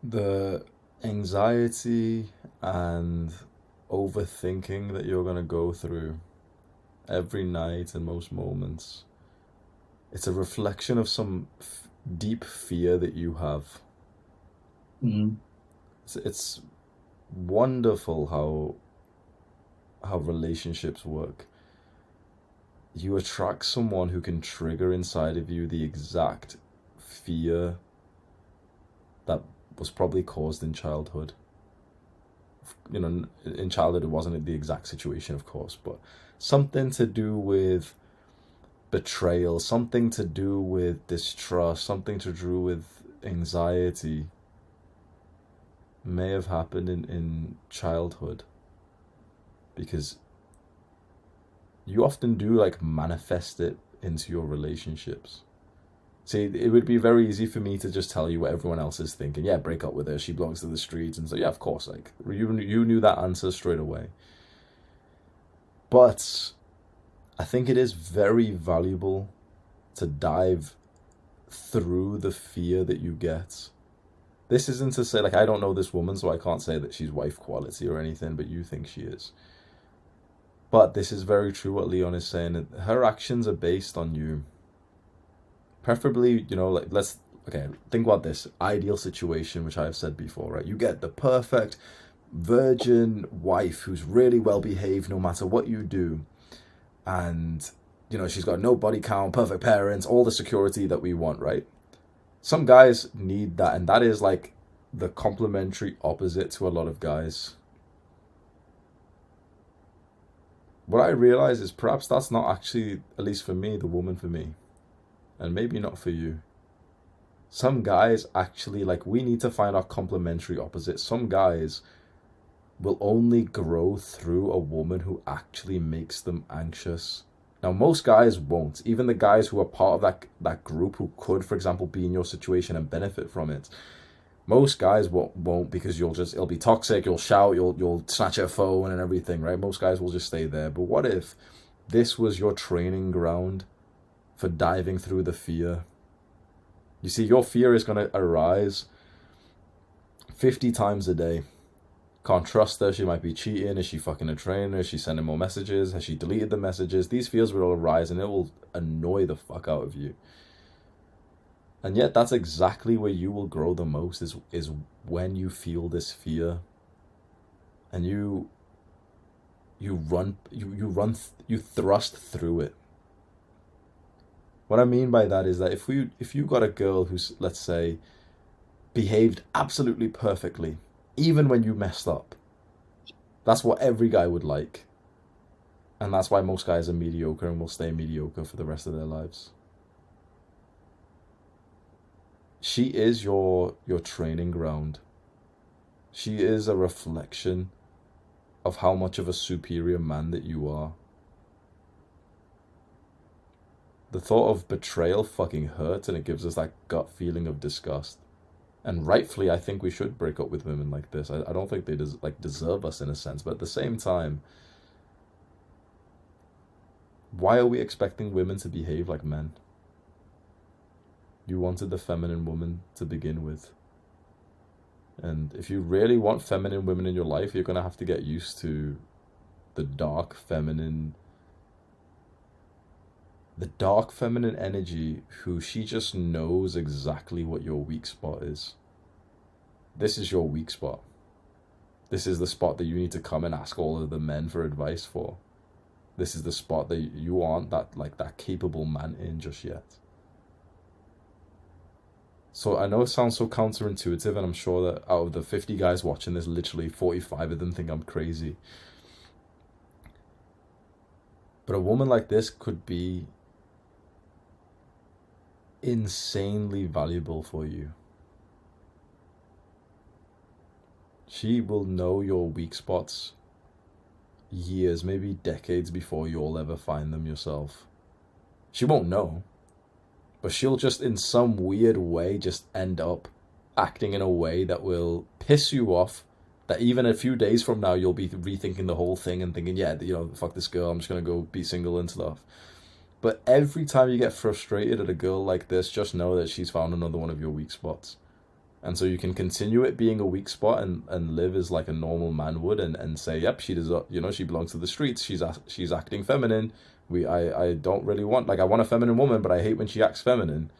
The anxiety and overthinking that you're going to go through every night and most moments, it's a reflection of some deep fear that you have. Mm-hmm. It's wonderful how relationships work. You attract someone who can trigger inside of you the exact fear that was probably caused in childhood. In childhood, it wasn't the exact situation, of course, but something to do with betrayal, something to do with distrust, something to do with anxiety may have happened in childhood because you often do like manifest it into your relationships. See, it would be very easy for me to just tell you what everyone else is thinking. Yeah, break up with her. She belongs to the streets, and so yeah, of course. Like you knew that answer straight away. But I think it is very valuable to dive through the fear that you get. This isn't to say like I don't know this woman, so I can't say that she's wife quality or anything, but you think she is. But this is very true what Leon is saying. That her actions are based on you. Preferably, like let's okay, think about this ideal situation, which I have said before, right? You get the perfect virgin wife who's really well behaved no matter what you do. And, she's got no body count, perfect parents, all the security that we want, right? Some guys need that, and that is like the complementary opposite to a lot of guys. What I realize is perhaps that's not actually, at least for me, the woman for me, and maybe not for you. Some guys actually, like, we need to find our complementary opposite. Some guys will only grow through a woman who actually makes them anxious. Now, most guys won't. Even the guys who are part of that group who could, for example, be in your situation and benefit from it, most guys won't because it'll be toxic. You'll shout, you'll snatch your phone and everything, right? Most guys will just stay there. But what if this was your training ground for diving through the fear? You see, your fear is going to arise 50 times a day. Can't trust her. She might be cheating. Is she fucking a trainer? Is she sending more messages? Has she deleted the messages? These fears will arise and it will annoy the fuck out of you. And yet that's exactly where you will grow the most is when you feel this fear and you thrust through it. What I mean by that is that if you got a girl who's, let's say, behaved absolutely perfectly, even when you messed up, that's what every guy would like. And that's why most guys are mediocre and will stay mediocre for the rest of their lives. She is your training ground. She is a reflection of how much of a superior man that you are. The thought of betrayal fucking hurts and it gives us that gut feeling of disgust. And rightfully, I think we should break up with women like this. I don't think they deserve us in a sense, but at the same time, why are we expecting women to behave like men? You wanted the feminine woman to begin with. And if you really want feminine women in your life, you're going to have to get used to the dark feminine the dark feminine energy who she just knows exactly what your weak spot is. This is your weak spot. This is the spot that you need to come and ask all of the men for advice for. This is the spot that you aren't that capable man in just yet. So I know it sounds so counterintuitive, and I'm sure that out of the 50 guys watching this, literally 45 of them think I'm crazy. But a woman like this could be insanely valuable for you. She will know your weak spots years, maybe decades before you'll ever find them yourself. She won't know, but she'll just in some weird way just end up acting in a way that will piss you off. That even a few days from now, you'll be rethinking the whole thing and thinking, yeah, fuck this girl, I'm just gonna go be single and stuff. But every time you get frustrated at a girl like this, just know that she's found another one of your weak spots. And so you can continue it being a weak spot and live as like a normal man would, and say, yep, she does, she belongs to the streets. She's acting feminine. I don't really want, like, I want a feminine woman, but I hate when she acts feminine.